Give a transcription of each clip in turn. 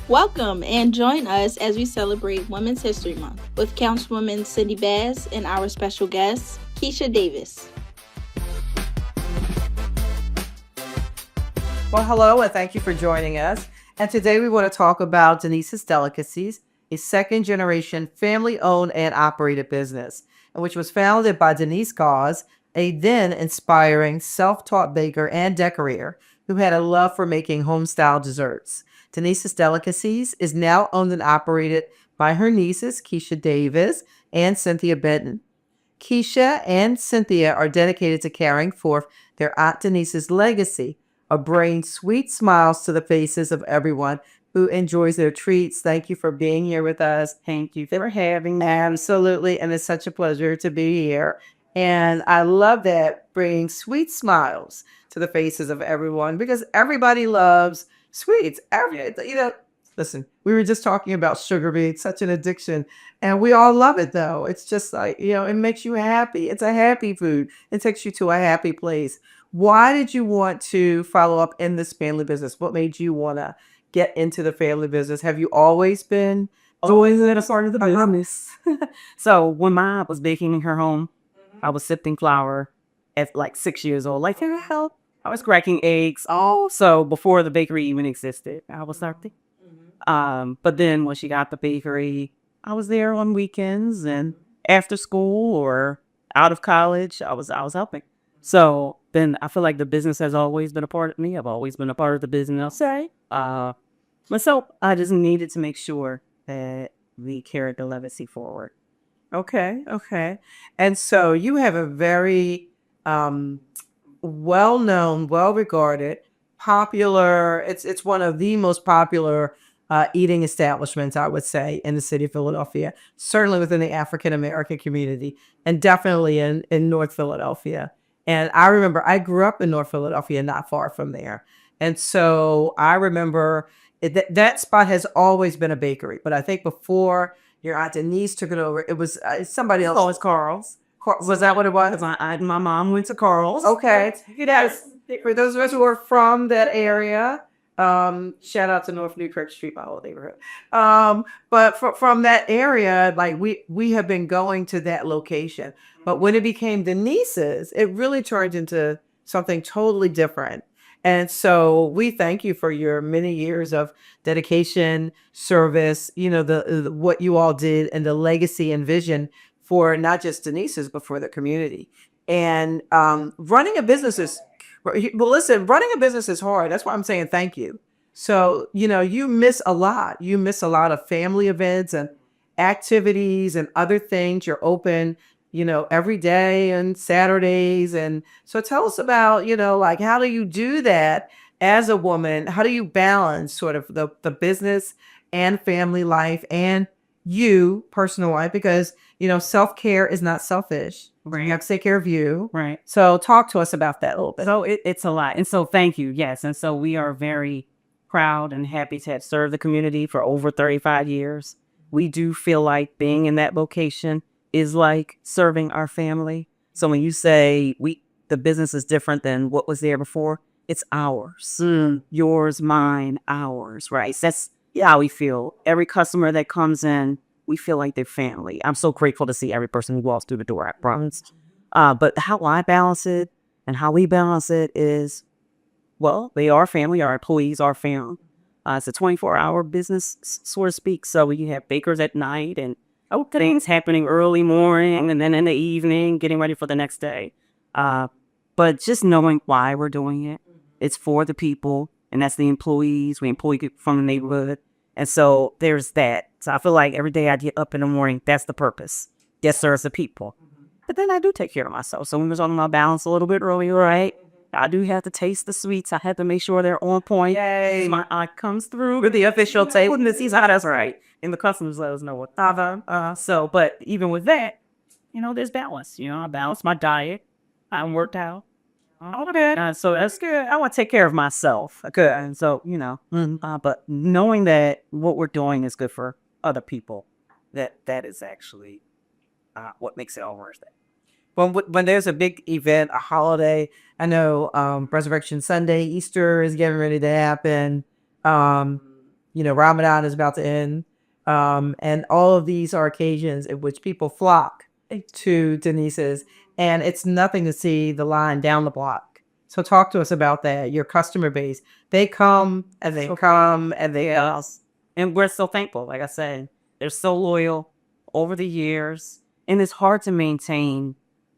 Welcome and join us as we celebrate Women's History Month with Councilwoman Cindy Bass and our special guest, Keisha Davis. Well, hello, and thank you for joining us. And today we want to talk about Denise's Delicacies, a second generation family owned and operated business, and which was founded by Denise Gauze, a then inspiring self taught baker and decorator who had a love for making home style desserts. Denise's Delicacies is now owned and operated by her nieces, Keisha Davis and Cynthia Benton. Keisha and Cynthia are dedicated to carrying forth their Aunt Denise's legacy of bringing sweet smiles to the faces of everyone who enjoys their treats. Thank you for being here with us. Thank you for having me. Absolutely. And it's such a pleasure to be here. And I love that, bringing sweet smiles to the faces of everyone because everybody loves sweets. Listen, we were just talking about sugar being such an addiction, and we all love it though. It's just like, it makes you happy. It's a happy food. It takes you to a happy place. Why did you want to follow up in this family business? What made you want to get into the family business? Have you always been doing it as part of the business? So when mom was baking in her home, I was sifting flour at like 6 years old. Like, hell, I was cracking eggs. So before the bakery even existed, I was starting. But then when she got the bakery, I was there on weekends and after school or out of college, I was helping. So then I feel like the business has always been a part of me. I've always been a part of the business. Myself, I just needed to make sure that we carried the legacy forward. Okay. And so you have a very well-known, well-regarded, popular, it's one of the most popular eating establishments, I would say, in the city of Philadelphia, certainly within the African American community, and definitely in North Philadelphia. And I remember I grew up in North Philadelphia, not far from there. And so I remember that spot has always been a bakery. But I think before your Aunt Denise took it over, it was somebody else. Oh, it's Carl's. Was that what it was? My mom went to Carl's. Okay. Yes. For those of us who are from that area, shout out to North Newkirk Street, my whole neighborhood. But from that area, like we have been going to that location. But when it became Denise's, it really turned into something totally different. And so we thank you for your many years of dedication, service, the what you all did and the legacy and vision for not just Denise's, but for the community. And running a business is, well, listen, running a business is hard. That's why I'm saying thank you. So, you miss a lot. You miss a lot of family events and activities and other things. You're open, every day and Saturdays. And so tell us about, like, how do you do that as a woman? How do you balance sort of the business and family life and you personal life? Because, self-care is not selfish. Right. You have to take care of you. Right. So talk to us about that a little bit. So it's a lot. And so thank you. Yes. And so we are very proud and happy to have served the community for over 35 years. We do feel like being in that location is like serving our family. So when you say the business is different than what was there before, it's ours. Yours, mine, ours, right? That's how we feel. Every customer that comes in, we feel like they're family. I'm so grateful to see every person who walks through the door, I promise. But how I balance it and how we balance it is, well, they are family. Our employees are family. It's a 24-hour business, so to speak. So you have bakers at night and things happening early morning and then in the evening, getting ready for the next day. But just knowing why we're doing it, it's for the people, and that's the employees. We employ people from the neighborhood. And so there's that. So I feel like every day I get up in the morning, that's the purpose. Yes, serves the people. But then I do take care of myself. So we were talking about balance a little bit earlier, right? I do have to taste the sweets. I have to make sure they're on point. Yay. My eye comes through with the official table. And this how that's right. And the customers let us know what. But even with that, there's balance. I balance my diet. I'm worked out. So that's good. I want to take care of myself. Good. And so, but knowing that what we're doing is good for other people, that is actually what makes it all worth it. When there's a big event, a holiday, I know Resurrection Sunday, Easter is getting ready to happen. Ramadan is about to end. And all of these are occasions in which people flock to Denise's, and it's nothing to see the line down the block. So talk to us about that. Your customer base, they come and they come and they Yes. And we're so thankful. Like I said, they're so loyal over the years. And it's hard to maintain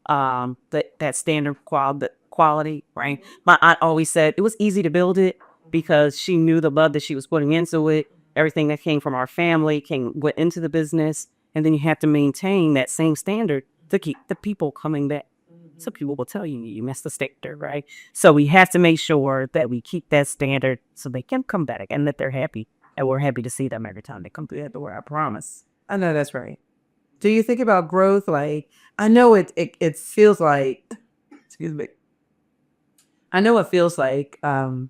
that standard quality, right? My aunt always said it was easy to build it because she knew the love that she was putting into it. Everything that came from our family went into the business. And then you have to maintain that same standard to keep the people coming back. Some people will tell you you missed the standard, right? So we have to make sure that we keep that standard so they can come back and that they're happy. And we're happy to see them every time they come through that door, I promise. I know that's right. Do you think about growth? Like, I know it feels like, excuse me. I know it feels like, the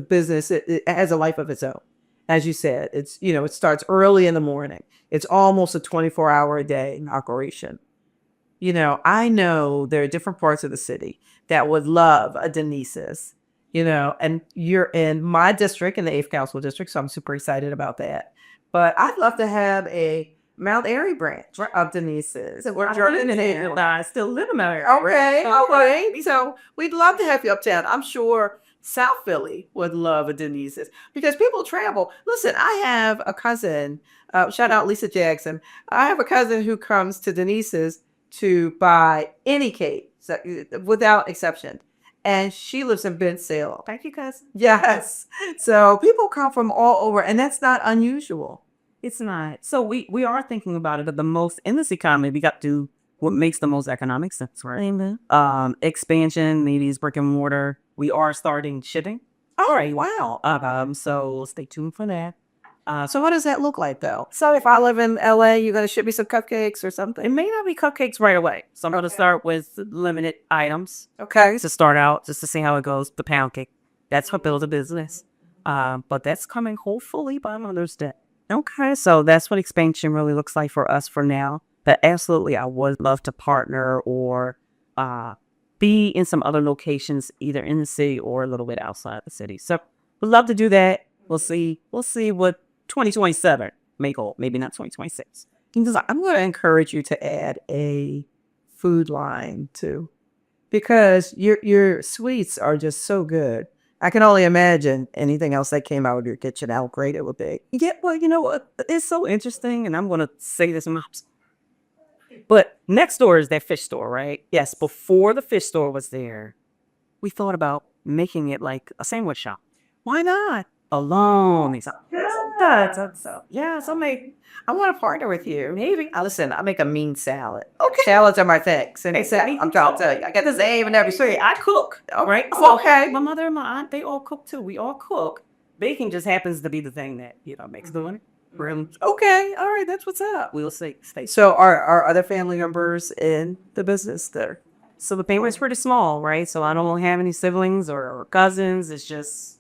business, it has a life of its own. As you said, it starts early in the morning. It's almost a 24-hour a day operation. I know there are different parts of the city that would love a Denise's, and you're in my district, in the 8th Council District, so I'm super excited about that. But I'd love to have a Mount Airy branch of Denise's. I still live in there. Okay. So we'd love to have you uptown. I'm sure South Philly would love a Denise's because people travel. Listen, I have a cousin, shout out Lisa Jackson. I have a cousin who comes to Denise's to buy any cake, without exception. And she lives in Bensale. Thank you, cousin. Yes. So people come from all over, and that's not unusual. It's not. So we are thinking about it, but the most in this economy, we got to do what makes the most economic sense, right? Amen. Expansion, maybe it's brick and mortar. We are starting shipping. All right. Wow. So stay tuned for that. So what does that look like, though? So if I live in LA, you're going to ship me some cupcakes or something? It may not be cupcakes right away. So I'm going to start with limited items. Okay. To start out, just to see how it goes. The pound cake. That's what builds a business. But that's coming hopefully by Mother's Day. Okay. So that's what expansion really looks like for us for now. But absolutely, I would love to partner or be in some other locations, either in the city or a little bit outside the city. So we'd love to do that. We'll see what 2027 may hold. Maybe not 2026. I'm going to encourage you to add a food line too, because your sweets are just so good. I can only imagine anything else that came out of your kitchen, how great it would be. Yeah, well, you know what? It's so interesting, and I'm going to say this, but next door is that fish store, right? Yes, before the fish store was there, we thought about making it like a sandwich shop. Why not? Alone. So I want to partner with you. maybe. Listen, I make a mean salad. Okay. Salads are my things. And I'm trying to tell you, I got the same in every street. I cook, right? Okay. My mother and my aunt, they all cook too. We all cook. Baking just happens to be the thing that, makes the money. Okay. All right. That's what's up. We'll see. So are other family members in the business there? So the family's pretty small, right? So I don't have any siblings or cousins. It's just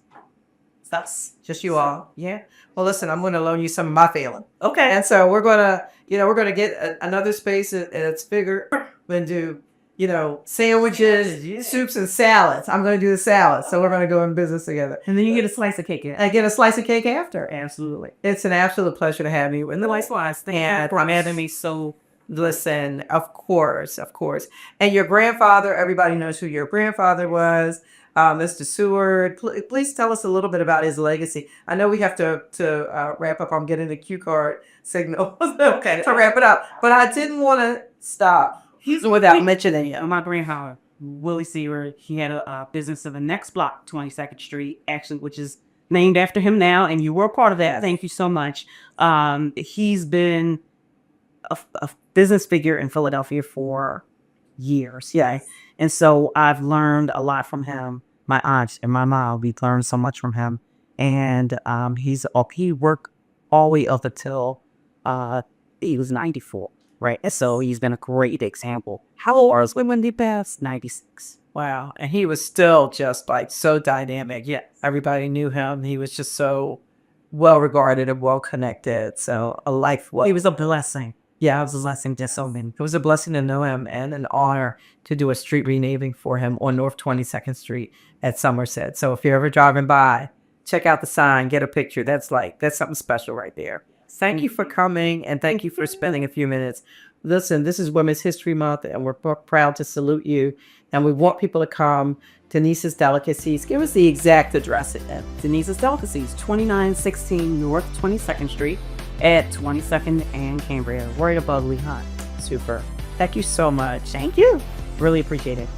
us. Just you all. Yeah. Well, listen, I'm going to loan you some of my feeling. Okay. And so we're going to get another space and it's bigger and do, sandwiches, soups and salads. I'm going to do the salads. So we're going to go in business together. And then you get a slice of cake. I get a slice of cake after. Absolutely. It's an absolute pleasure to have you. And Likewise. Thank you for having me. So listen, of course. And your grandfather, everybody knows who your grandfather was. Mr. Seward, please tell us a little bit about his legacy. I know we have to wrap up. I'm getting the cue card signal okay, to wrap it up. But I didn't want to stop without mentioning him. My grandfather, Willie Seward, he had a business in the next block, 22nd Street, actually, which is named after him now. And you were a part of that. Thank you so much. He's been a business figure in Philadelphia for years. Yeah. And so I've learned a lot from him. My aunt and my mom, we've learned so much from him. And he worked all the way up until he was 94, right? And so he's been a great example. How old was when he passed? 96. Wow. And he was still just so dynamic. Yeah. Everybody knew him. He was just so well regarded and well connected. So a life. He was a blessing. Yeah, it was a blessing to so many. It was a blessing to know him and an honor to do a street renaming for him on North 22nd Street at Somerset. So if you're ever driving by, check out the sign, get a picture. That's something special right there. Thank you for coming, and thank you for spending a few minutes. Listen, this is Women's History Month, and we're proud to salute you. And we want people to come. Denise's Delicacies. Give us the exact address again. Denise's Delicacies, 2916 North 22nd Street at 22nd and Cambria, right above Lehigh. Super. Thank you so much. Thank you. Really appreciate it.